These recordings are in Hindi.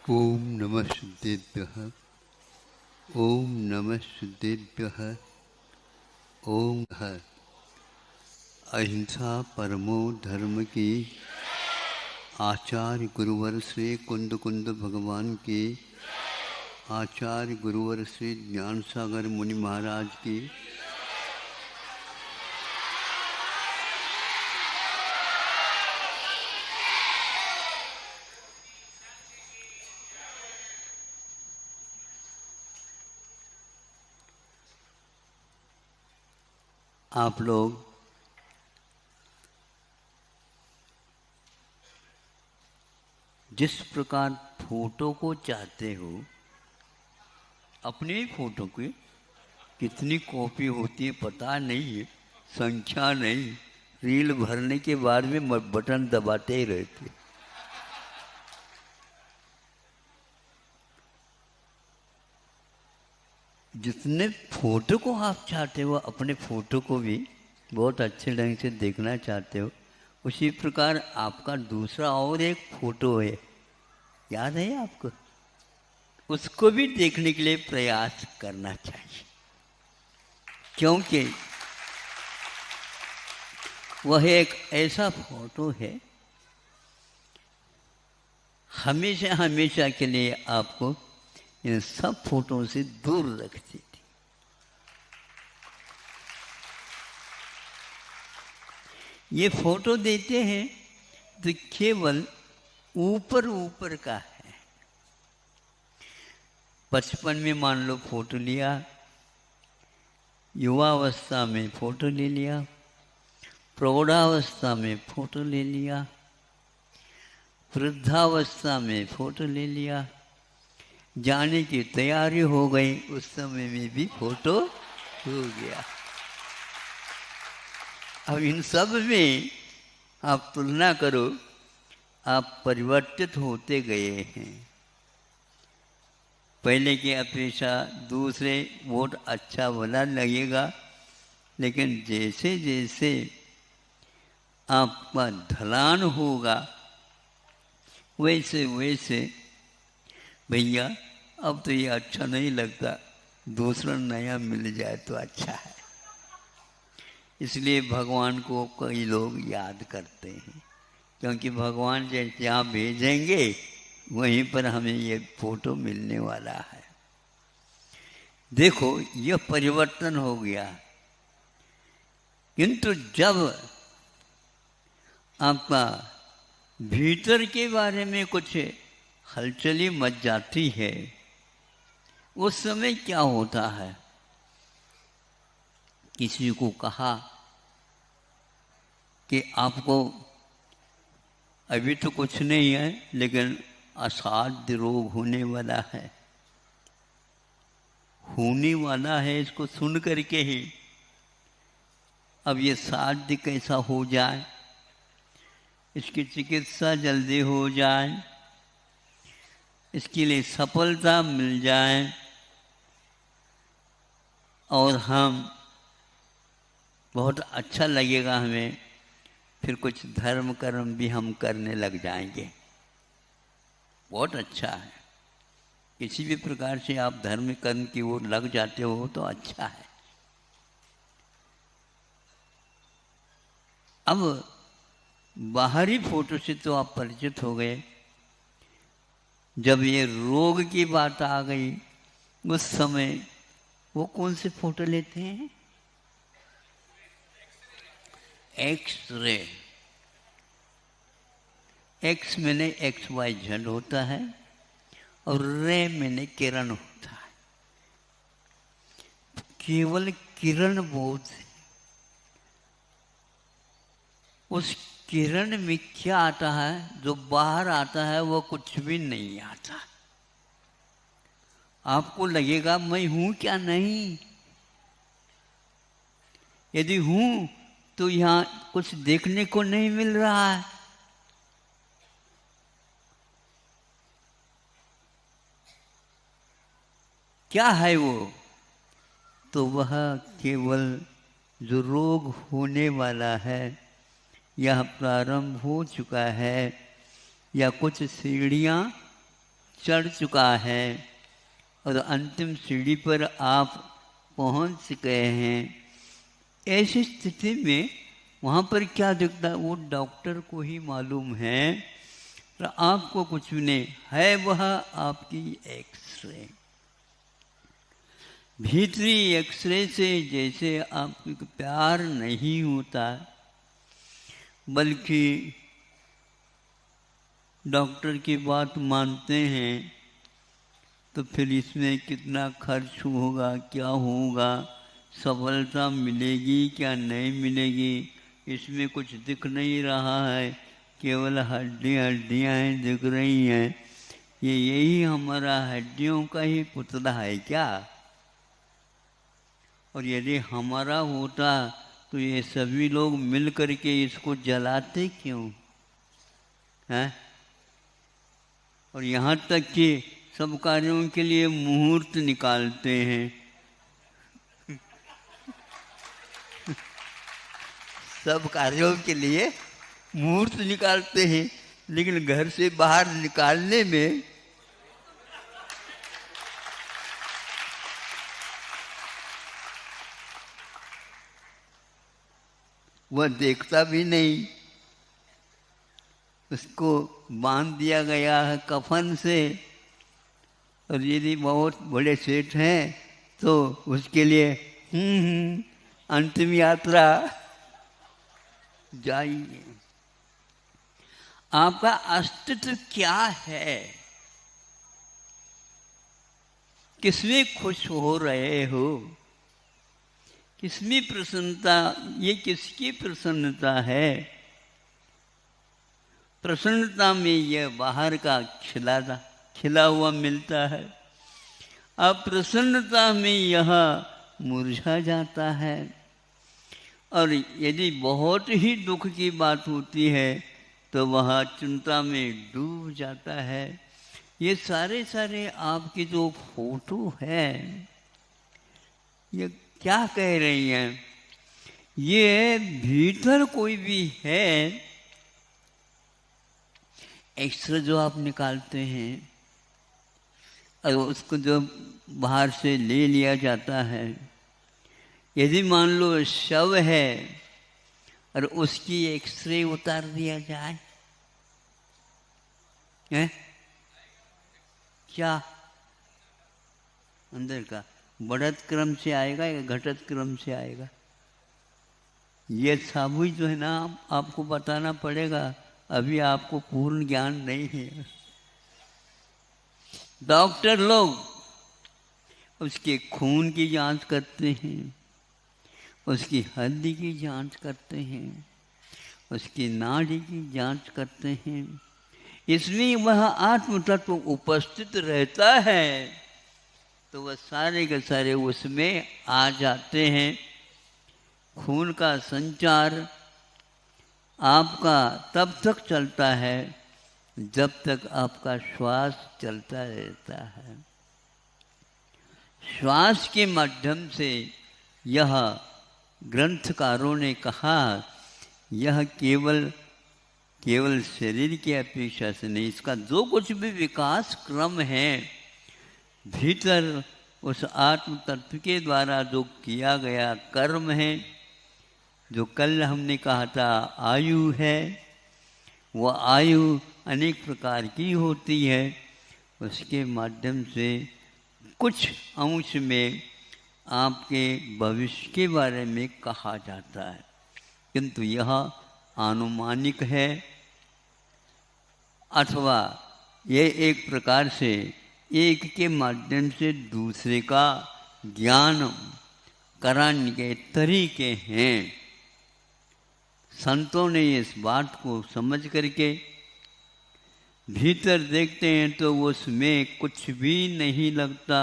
ओम नमः सिद्धेभ्यः। ओम नमः सिद्धेभ्यः। ओम अहिंसा परमो धर्म की। आचार्य गुरुवर श्री कुंद कुंद भगवान की। आचार्य गुरुवर श्री ज्ञान सागर मुनि महाराज की। आप लोग जिस प्रकार फोटो को चाहते हो, अपने ही फोटो की कितनी कॉपी होती है पता नहीं है, संख्या नहीं। रील भरने के बाद में बटन दबाते ही रहते। जितने फोटो को आप चाहते हो, अपने फोटो को भी बहुत अच्छे ढंग से देखना चाहते हो, उसी प्रकार आपका दूसरा और एक फोटो है, याद है आपको? उसको भी देखने के लिए प्रयास करना चाहिए, क्योंकि वह एक ऐसा फोटो है हमेशा हमेशा के लिए आपको इन सब फोटो से दूर रखती थी। ये फोटो देते हैं तो केवल ऊपर ऊपर का है। बचपन में मान लो फोटो लिया, युवावस्था में फोटो ले लिया, प्रौढ़ावस्था में फोटो ले लिया, वृद्धावस्था में फोटो ले लिया, जाने की तैयारी हो गई उस समय में भी फोटो हो गया। अब इन सब में आप तुलना करो, आप परिवर्तित होते गए हैं। पहले की अपेक्षा दूसरे वोट अच्छा भला लगेगा, लेकिन जैसे जैसे आपका ढलान होगा वैसे वैसे भैया अब तो ये अच्छा नहीं लगता, दूसरा नया मिल जाए तो अच्छा है। इसलिए भगवान को कई लोग याद करते हैं, क्योंकि भगवान जहाँ भेजेंगे वहीं पर हमें ये फोटो मिलने वाला है। देखो यह परिवर्तन हो गया, किंतु जब आपका भीतर के बारे में कुछ हलचली मच जाती है, उस समय क्या होता है? किसी को कहा कि आपको अभी तो कुछ नहीं है, लेकिन असाध्य रोग होने वाला है, होने वाला है। इसको सुन करके ही अब ये साध्य कैसा हो जाए, इसकी चिकित्सा जल्दी हो जाए, इसके लिए सफलता मिल जाए और हम बहुत अच्छा लगेगा हमें, फिर कुछ धर्म कर्म भी हम करने लग जाएंगे। बहुत अच्छा है, किसी भी प्रकार से आप धर्म कर्म की ओर लग जाते हो तो अच्छा है। अब बाहरी फोटो से तो आप परिचित हो गए, जब ये रोग की बात आ गई उस समय वो कौन से फोटो लेते हैं? एक्स-रे। एक्स मैंने XYZ होता है और रे मैंने किरण होता है। केवल किरण बहुत है। उस किरण में क्या आता है? जो बाहर आता है वो कुछ भी नहीं आता। आपको लगेगा मैं हूं क्या? नहीं, यदि हूं तो यहां कुछ देखने को नहीं मिल रहा है। क्या है वो? तो वह केवल जो रोग होने वाला है या प्रारंभ हो चुका है या कुछ सीढ़ियां चढ़ चुका है और अंतिम सीढ़ी पर आप पहुंच गए हैं। ऐसी स्थिति में वहाँ पर क्या दिखता है वो डॉक्टर को ही मालूम है, तो आपको कुछ भी नहीं है, वह आपकी एक्सरे। भीतरी एक्सरे से जैसे आपको प्यार नहीं होता, बल्कि डॉक्टर की बात मानते हैं, तो फिर इसमें कितना खर्च होगा, क्या होगा, सफलता मिलेगी क्या नहीं मिलेगी, इसमें कुछ दिख नहीं रहा है, केवल हड्डियाँ दिख रही हैं, यही हमारा हड्डियों का ही पुतला है क्या? और यदि हमारा होता तो ये सभी लोग मिल करके इसको जलाते क्यों हैं? और यहाँ तक कि सब कार्यों के लिए मुहूर्त निकालते हैं। सब कार्यों के लिए मुहूर्त निकालते हैं, लेकिन घर से बाहर निकालने में वह देखता भी नहीं। उसको बांध दिया गया है कफन से, और यदि बहुत बड़े सेठ हैं तो उसके लिए अंतिम यात्रा जाइए। आपका अस्तित्व क्या है? किसमें खुश हो रहे हो? किसमें प्रसन्नता? ये किसकी प्रसन्नता है? प्रसन्नता में यह बाहर का खिला हुआ मिलता है, अप्रसन्नता में यह मुरझा जाता है। और यदि बहुत ही दुख की बात होती है तो वह चिंता में डूब जाता है। ये सारे आपकी जो फोटो है, ये क्या कह रही हैं? ये भीतर कोई भी है, एक्सरे जो आप निकालते हैं और उसको जो बाहर से ले लिया जाता है, यदि मान लो शव है और उसकी एक्सरे उतार दिया जाए, है क्या अंदर का बढ़त क्रम से आएगा या घटत क्रम से आएगा? ये साबुत जो है ना, आपको बताना पड़ेगा, अभी आपको पूर्ण ज्ञान नहीं है। डॉक्टर लोग उसके खून की जांच करते हैं, उसकी हड्डी की जांच करते हैं, उसकी नाड़ी की जांच करते हैं। इसमें वह आत्म तत्व उपस्थित रहता है तो वह सारे के सारे उसमें आ जाते हैं। खून का संचार आपका तब तक चलता है जब तक आपका श्वास चलता रहता है। श्वास के माध्यम से यह ग्रंथकारों ने कहा, यह केवल शरीर की अपेक्षा से नहीं, इसका जो कुछ भी विकास क्रम है भीतर उस आत्म तत्व के द्वारा जो किया गया कर्म है, जो कल हमने कहा था आयु है, वह आयु अनेक प्रकार की होती है। उसके माध्यम से कुछ अंश में आपके भविष्य के बारे में कहा जाता है, किंतु यह आनुमानिक है, अथवा ये एक प्रकार से एक के माध्यम से दूसरे का ज्ञान कराने के तरीके हैं। संतों ने इस बात को समझ करके भीतर देखते हैं तो उसमें कुछ भी नहीं लगता।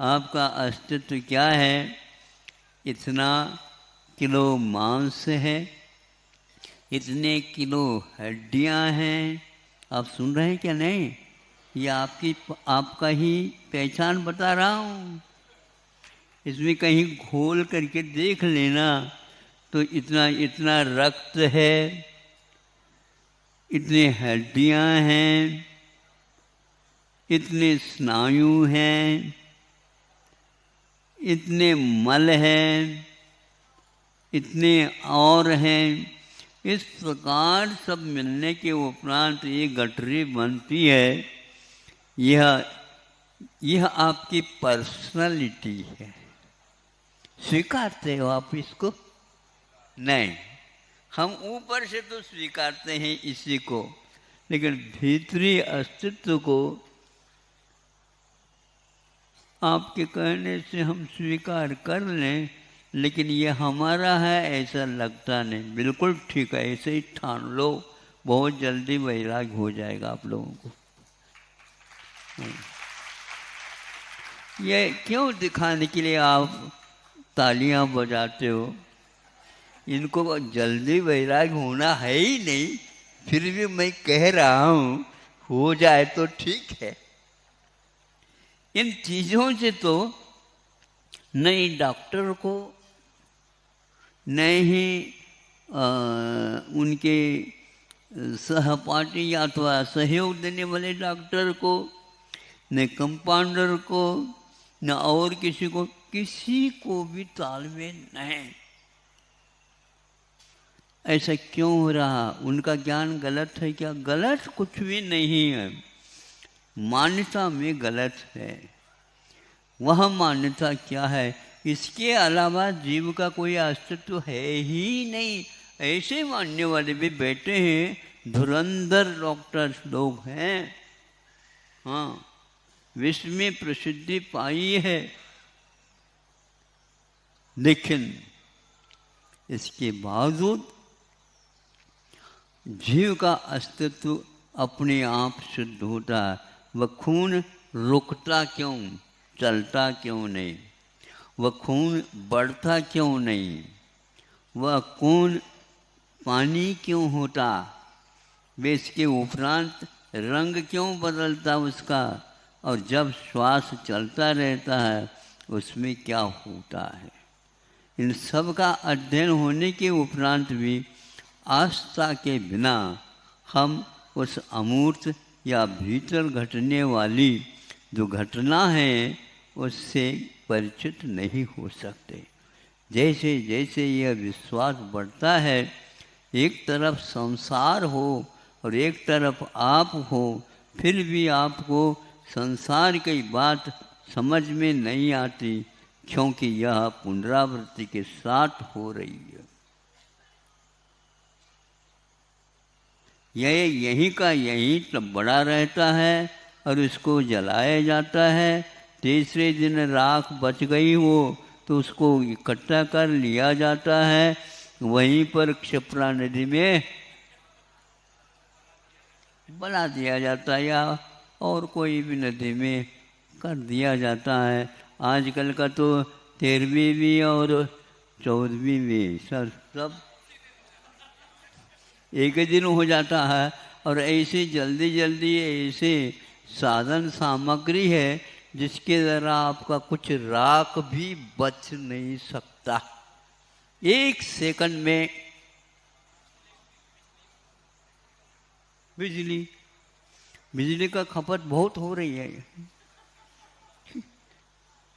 आपका अस्तित्व क्या है? इतना किलो मांस है, इतने किलो हड्डियां हैं। आप सुन रहे हैं क्या? नहीं, ये आपका ही पहचान बता रहा हूँ। इसमें कहीं घोल करके देख लेना तो इतना रक्त है, इतने हड्डियां हैं, इतने स्नायु हैं, इतने मल हैं, इतने और हैं। इस प्रकार सब मिलने के उपरांत ये गठरी बनती है। यह आपकी पर्सनालिटी है। स्वीकारते हो आप इसको? नहीं, हम ऊपर से तो स्वीकारते हैं इसी को, लेकिन भीतरी अस्तित्व को आपके कहने से हम स्वीकार कर लें, लेकिन ये हमारा है ऐसा लगता नहीं। बिल्कुल ठीक है, ऐसे ही ठान लो, बहुत जल्दी वैराग्य हो जाएगा आप लोगों को। ये क्यों दिखाने के लिए आप तालियां बजाते हो? इनको जल्दी वैराग्य होना है ही नहीं, फिर भी मैं कह रहा हूँ हो जाए तो ठीक है। इन चीज़ों से तो नहीं डॉक्टर को, न ही उनके सहपाठी अथवा सहयोग देने वाले डॉक्टर को, न कंपाउंडर को, न और किसी को भी तालमेल नहीं। ऐसा क्यों हो रहा? उनका ज्ञान गलत है क्या? गलत कुछ भी नहीं है, मान्यता में गलत है। वह मान्यता क्या है? इसके अलावा जीव का कोई अस्तित्व है ही नहीं, ऐसे मानने वाले भी बैठे हैं। धुरंधर डॉक्टर्स लोग हैं, हाँ, विश्व में प्रसिद्धि पाई है। लेकिन इसके बावजूद जीव का अस्तित्व अपने आप सिद्ध होता है। वह खून रुकता क्यों, चलता क्यों नहीं? वह खून बढ़ता क्यों नहीं? वह खून पानी क्यों होता? वे इसके उपरांत रंग क्यों बदलता उसका? और जब श्वास चलता रहता है उसमें क्या होता है? इन सब का अध्ययन होने के उपरांत भी आस्था के बिना हम उस अमूर्त या भीतर घटने वाली जो घटना है उससे परिचित नहीं हो सकते। जैसे जैसे यह विश्वास बढ़ता है, एक तरफ संसार हो और एक तरफ आप हो, फिर भी आपको संसार की बात समझ में नहीं आती, क्योंकि यह पुनरावृत्ति के साथ हो रही है। यह यहीं का यहीं तब बड़ा रहता है और इसको जलाया जाता है। तीसरे दिन राख बच गई हो तो उसको इकट्ठा कर लिया जाता है, वहीं पर क्षिप्रा नदी में बना दिया जाता है या और कोई भी नदी में कर दिया जाता है। आजकल का तो 13वीं और 14वीं में सब एक ही दिन हो जाता है। और ऐसे जल्दी जल्दी ऐसे साधन सामग्री है जिसके द्वारा आपका कुछ राख भी बच नहीं सकता। एक सेकंड में बिजली का खपत बहुत हो रही है,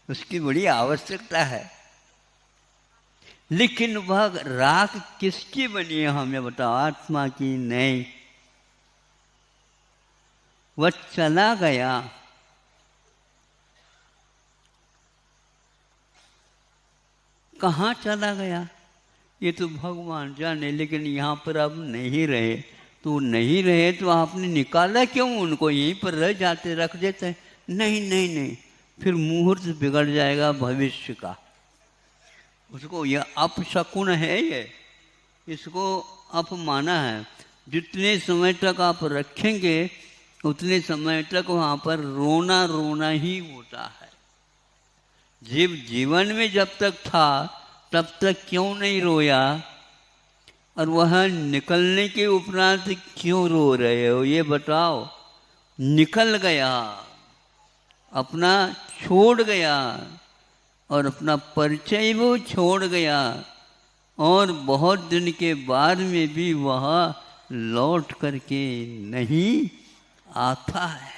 उसकी बड़ी आवश्यकता है। लेकिन वह राख किसकी बनी है हमें बताओ? आत्मा की नहीं। वह चला गया, कहाँ चला गया ये तो भगवान जाने, लेकिन यहाँ पर अब नहीं रहे। तो नहीं रहे तो आपने निकाला क्यों उनको? यहीं पर रह जाते, रख देते। नहीं नहीं नहीं, फिर मुहूर्त बिगड़ जाएगा भविष्य का। उसको यह अपशकुन है, ये इसको अपमाना है। जितने समय तक आप रखेंगे उतने समय तक वहाँ पर रोना रोना ही होता है। जीव जीवन में जब तक था तब तक क्यों नहीं रोया, और वह निकलने के उपरांत क्यों रो रहे हो ये बताओ? निकल गया, अपना छोड़ गया और अपना परिचय वो छोड़ गया, और बहुत दिन के बाद में भी वह लौट करके नहीं आता है।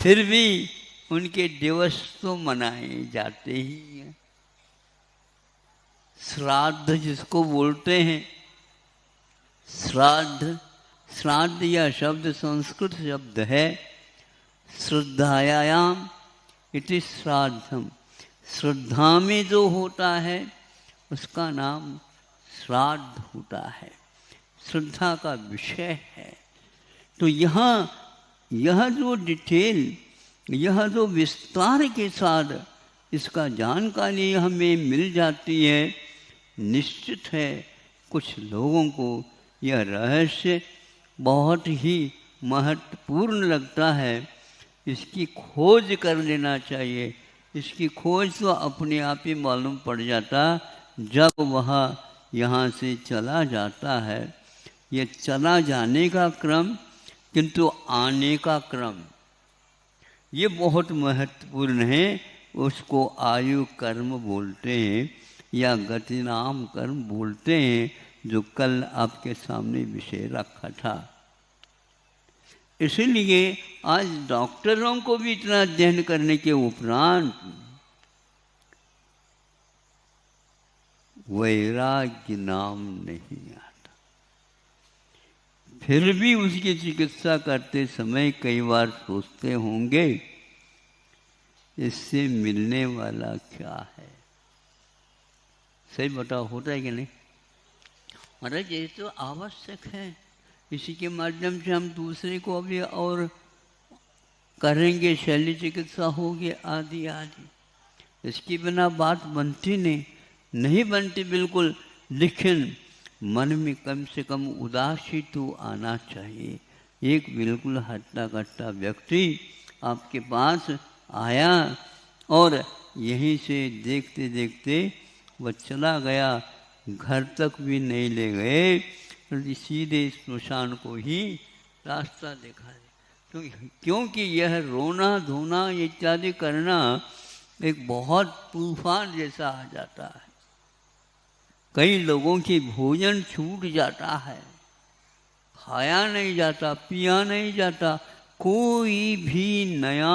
फिर भी उनके दिवस तो मनाए जाते ही हैं। श्राद्ध जिसको बोलते हैं, श्राद्ध, श्राद्ध यह शब्द संस्कृत शब्द है। श्रद्धायाम इति श्राद्धम, श्रद्धा में जो होता है उसका नाम श्राद्ध होता है, श्रद्धा का विषय है। तो यहाँ यह जो डिटेल, यह जो विस्तार के साथ इसका जानकारी हमें मिल जाती है, निश्चित है कुछ लोगों को यह रहस्य बहुत ही महत्वपूर्ण लगता है। इसकी खोज कर लेना चाहिए। इसकी खोज तो अपने आप ही मालूम पड़ जाता जब वह यहाँ से चला जाता है। ये चला जाने का क्रम, किंतु आने का क्रम ये बहुत महत्वपूर्ण है। उसको आयु कर्म बोलते हैं या गतिनाम कर्म बोलते हैं, जो कल आपके सामने विषय रखा था। इसलिए आज डॉक्टरों को भी इतना अध्ययन करने के उपरांत वैराग्य नाम नहीं आता। फिर भी उसकी चिकित्सा करते समय कई बार सोचते होंगे इससे मिलने वाला क्या है। सही बताओ, होता है कि नहीं? महाराज ये तो आवश्यक है, इसी के माध्यम से हम दूसरे को अभी और करेंगे, शल्य चिकित्सा होगी आदि आदि। इसके बिना बात बनती नहीं बनती बिल्कुल। लेकिन मन में कम से कम उदासी तो आना चाहिए। एक बिल्कुल हट्टा कट्टा व्यक्ति आपके पास आया और यहीं से देखते देखते वह चला गया, घर तक भी नहीं ले गए, सीधे स्मशान को ही रास्ता दिखा दे। क्योंकि यह रोना धोना इत्यादि करना एक बहुत तूफान जैसा आ जाता है। कई लोगों की भोजन छूट जाता है, खाया नहीं जाता, पिया नहीं जाता। कोई भी नया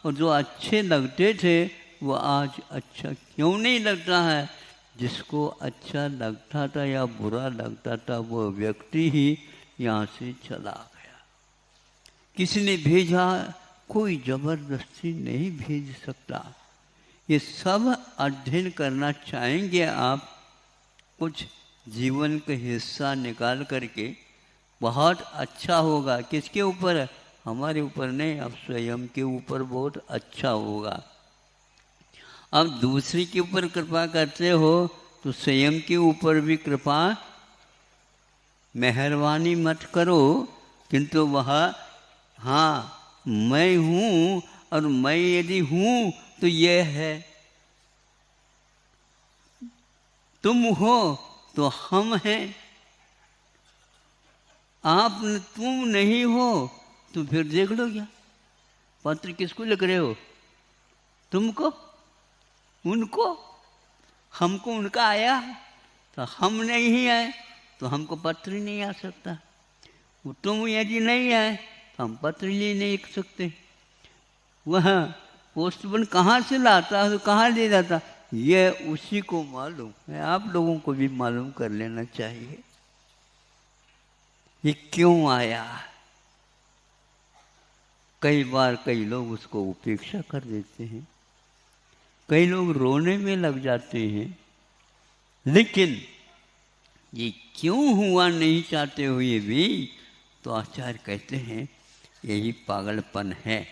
और जो अच्छे लगते थे वो आज अच्छा क्यों नहीं लगता है। जिसको अच्छा लगता था या बुरा लगता था वो व्यक्ति ही यहाँ से चला गया। किसी ने भेजा, कोई जबरदस्ती नहीं भेज सकता। ये सब अध्ययन करना चाहेंगे आप, कुछ जीवन का हिस्सा निकाल करके, बहुत अच्छा होगा। किसके ऊपर? हमारे ऊपर नहीं, अब स्वयं के ऊपर बहुत अच्छा होगा। अब दूसरे के ऊपर कृपा करते हो तो स्वयं के ऊपर भी कृपा मेहरबानी मत करो। किंतु वह हाँ मैं हूँ, और मैं यदि हूँ तो ये है, तुम हो तो हम हैं। आप तुम नहीं हो तो फिर देख लो क्या पत्र किसको लिख रहे हो? तुमको, उनको? हमको उनका आया तो हम नहीं आए तो हमको पत्र ही नहीं आ सकता। वो तुम यदि नहीं आए तो हम पत्र ही नहीं लिख सकते। वह पोस्टमैन कहाँ से लाता है तो कहाँ ले जाता, ये उसी को मालूम है। आप लोगों को भी मालूम कर लेना चाहिए ये क्यों आया। कई बार कई लोग उसको उपेक्षा कर देते हैं, कई लोग रोने में लग जाते हैं, लेकिन ये क्यों हुआ नहीं चाहते हुए भी तो आचार्य कहते हैं यही पागलपन है।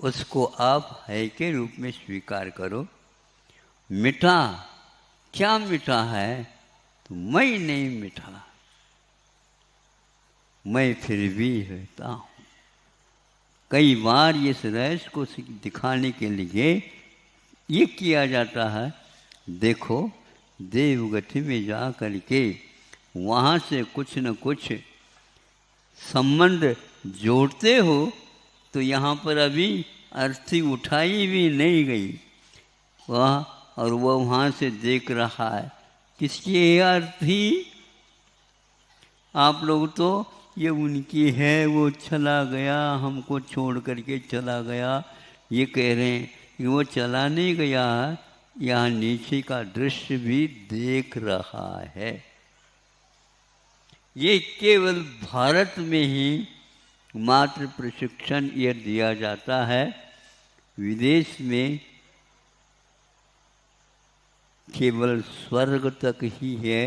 उसको आप है के रूप में स्वीकार करो। मिटा, क्या मिटा है? तो मैं नहीं मिटा, मैं फिर भी रहता हूँ। कई बार इस रहस्य को दिखाने के लिए ये किया जाता है, देखो देवगति में जा करके वहाँ से कुछ न कुछ संबंध जोड़ते हो तो यहाँ पर अभी अर्थी उठाई भी नहीं गई वह, और वह वहाँ से देख रहा है किसकी अर्थी। आप लोग तो ये उनकी है, वो चला गया, हमको छोड़ करके चला गया, ये कह रहे हैं कि वो चला नहीं गया, यहाँ नीचे का दृश्य भी देख रहा है। ये केवल भारत में ही मात्र प्रशिक्षण ये दिया जाता है। विदेश में केवल स्वर्ग तक ही है,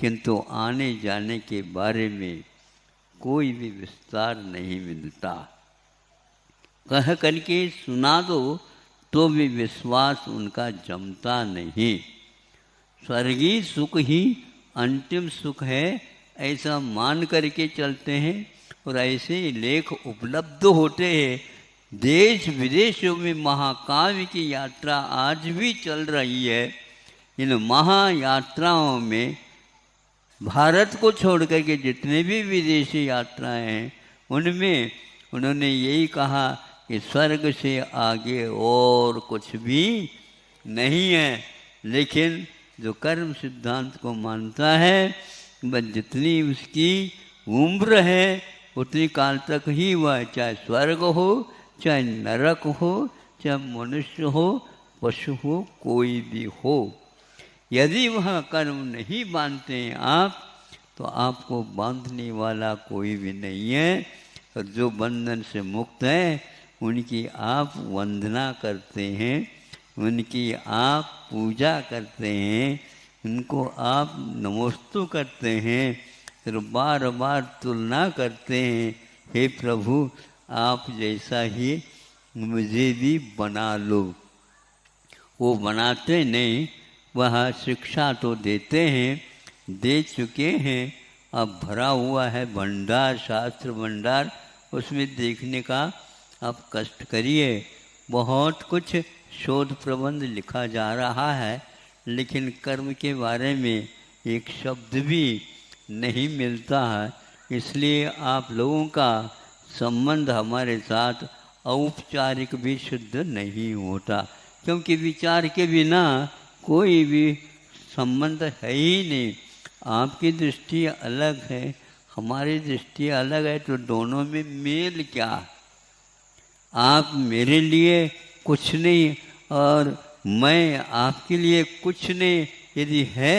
किंतु आने जाने के बारे में कोई भी विस्तार नहीं मिलता। कह करके सुना दो तो भी विश्वास उनका जमता नहीं। स्वर्गीय सुख ही अंतिम सुख है, ऐसा मान करके चलते हैं और ऐसे लेख उपलब्ध होते हैं। देश विदेशों में महाकाव्य की यात्रा आज भी चल रही है। इन महायात्राओं में भारत को छोड़ करके जितने भी विदेशी यात्राएं हैं, उनमें उन्होंने यही कहा कि स्वर्ग से आगे और कुछ भी नहीं है। लेकिन जो कर्म सिद्धांत को मानता है, बस जितनी उसकी उम्र है उतनी काल तक ही वह, चाहे स्वर्ग हो, चाहे नरक हो, चाहे मनुष्य हो, पशु हो, कोई भी हो, यदि वह कर्म नहीं बांधते हैं आप, तो आपको बांधने वाला कोई भी नहीं है। और जो बंधन से मुक्त है उनकी आप वंदना करते हैं, उनकी आप पूजा करते हैं, उनको आप नमोस्तु करते हैं, फिर बार बार तुलना करते हैं, हे प्रभु आप जैसा ही मुझे भी बना लो। वो बनाते नहीं, वह शिक्षा तो देते हैं, दे चुके हैं। अब भरा हुआ है भंडार, शास्त्र भंडार, उसमें देखने का आप कष्ट करिए। बहुत कुछ शोध प्रबंध लिखा जा रहा है, लेकिन कर्म के बारे में एक शब्द भी नहीं मिलता है। इसलिए आप लोगों का संबंध हमारे साथ औपचारिक भी शुद्ध नहीं होता, क्योंकि विचार के बिना कोई भी संबंध है ही नहीं। आपकी दृष्टि अलग है, हमारी दृष्टि अलग है, तो दोनों में मेल क्या? आप मेरे लिए कुछ नहीं और मैं आपके लिए कुछ नहीं, यदि है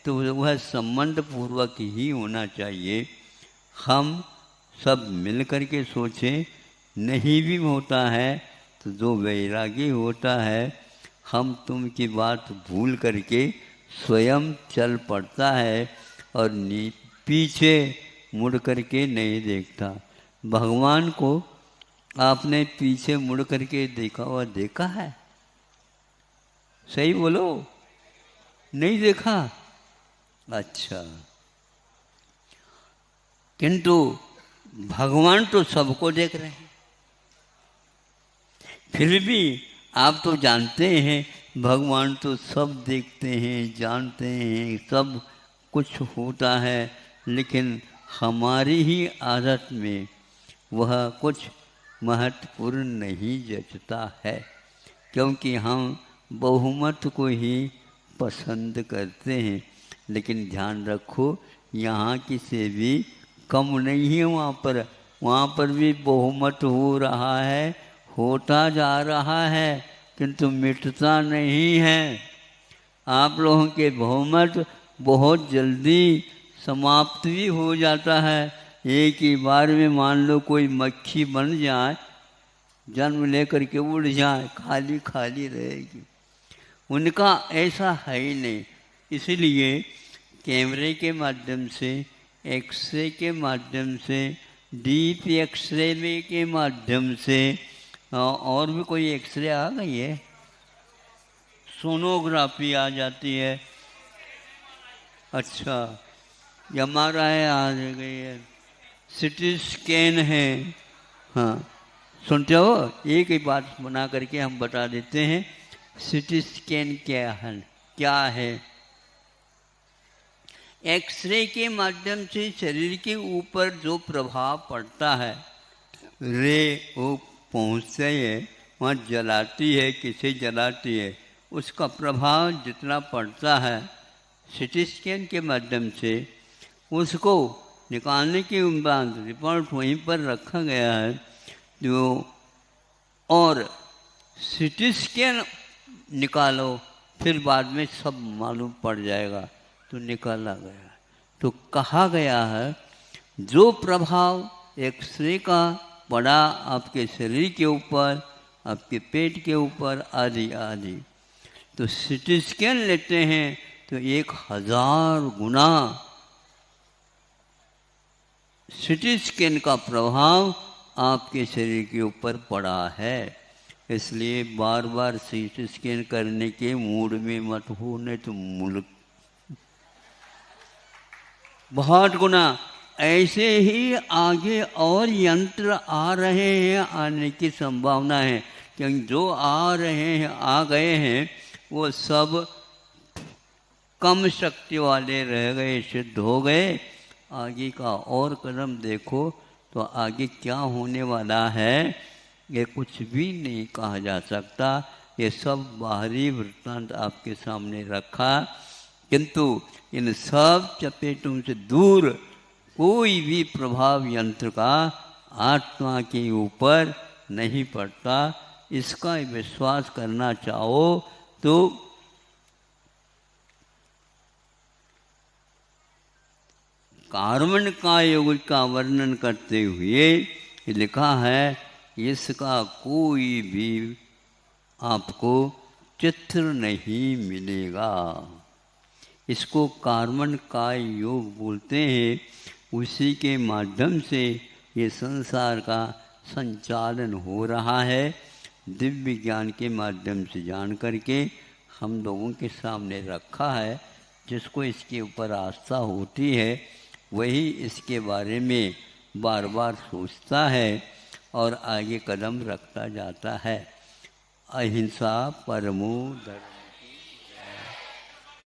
तो वह संबंध पूर्वक ही होना चाहिए। हम सब मिल कर के सोचें, नहीं भी होता है तो जो वैरागी होता है, हम तुम की बात भूल करके स्वयं चल पड़ता है और पीछे मुड़ करके नहीं देखता। भगवान को आपने पीछे मुड़ करके देखा हुआ देखा है? सही बोलो, नहीं देखा? अच्छा, किंतु भगवान तो सबको देख रहे हैं। फिर भी आप तो जानते हैं भगवान तो सब देखते हैं, जानते हैं, सब कुछ होता है, लेकिन हमारी ही आदत में वह कुछ महत्वपूर्ण नहीं जचता है, क्योंकि हम बहुमत को ही पसंद करते हैं। लेकिन ध्यान रखो, यहाँ की से भी कम नहीं है, वहाँ पर भी बहुमत हो रहा है, होता जा रहा है, किंतु मिटता नहीं है। आप लोगों के बहुमत बहुत जल्दी समाप्त भी हो जाता है। एक ही बार में मान लो कोई मक्खी बन जाए, जन्म लेकर के उड़ जाए, खाली खाली रहेगी। उनका ऐसा है ही नहीं। इसलिए कैमरे के माध्यम से, एक्सरे के माध्यम से, डीप एक्सरे के माध्यम से, और भी कोई एक्सरे आ गई है, सोनोग्राफी आ जाती है, अच्छा MRI आ गई है, सिटी स्कैन है। हाँ सुनते हो, एक ही बात बना करके हम बता देते हैं। सिटी स्कैन क्या है? एक्सरे के माध्यम से शरीर के ऊपर जो प्रभाव पड़ता है, रे वो पहुँचते है, वहाँ जलाती है, किसे जलाती है, उसका प्रभाव जितना पड़ता है सिटी स्कैन के माध्यम से, उसको निकालने के बाद रिपोर्ट वहीं पर रखा गया है जो, और सिटी स्कैन निकालो, फिर बाद में सब मालूम पड़ जाएगा। तो निकाला गया। तो कहा गया है जो प्रभाव एक्सरे का पड़ा आपके शरीर के ऊपर, आपके पेट के ऊपर आदि आदि, तो सिटी स्कैन लेते हैं तो 1000 गुना सिटी स्कैन का प्रभाव आपके शरीर के ऊपर पड़ा है। इसलिए बार बार सिटी स्कैन करने के मूड में मत हो, नहीं तो मुल्क बहुत गुना। ऐसे ही आगे और यंत्र आ रहे हैं, आने की संभावना है, क्योंकि जो आ रहे हैं, आ गए हैं, वो सब कम शक्ति वाले रह गए, सिद्ध हो गए। आगे का और कदम देखो तो आगे क्या होने वाला है ये कुछ भी नहीं कहा जा सकता। ये सब बाहरी वृत्तांत आपके सामने रखा, किंतु इन सब चपेटों से दूर कोई भी प्रभाव यंत्र का आत्मा के ऊपर नहीं पड़ता। इसका विश्वास करना चाहो तो कार्बन का योग का वर्णन करते हुए लिखा है, इसका कोई भी आपको चित्र नहीं मिलेगा। इसको कार्बन का योग बोलते हैं। उसी के माध्यम से ये संसार का संचालन हो रहा है। दिव्य ज्ञान के माध्यम से जान करके हम लोगों के सामने रखा है। जिसको इसके ऊपर आस्था होती है वही इसके बारे में बार बार सोचता है और आगे कदम रखता जाता है। अहिंसा परमो धर्म।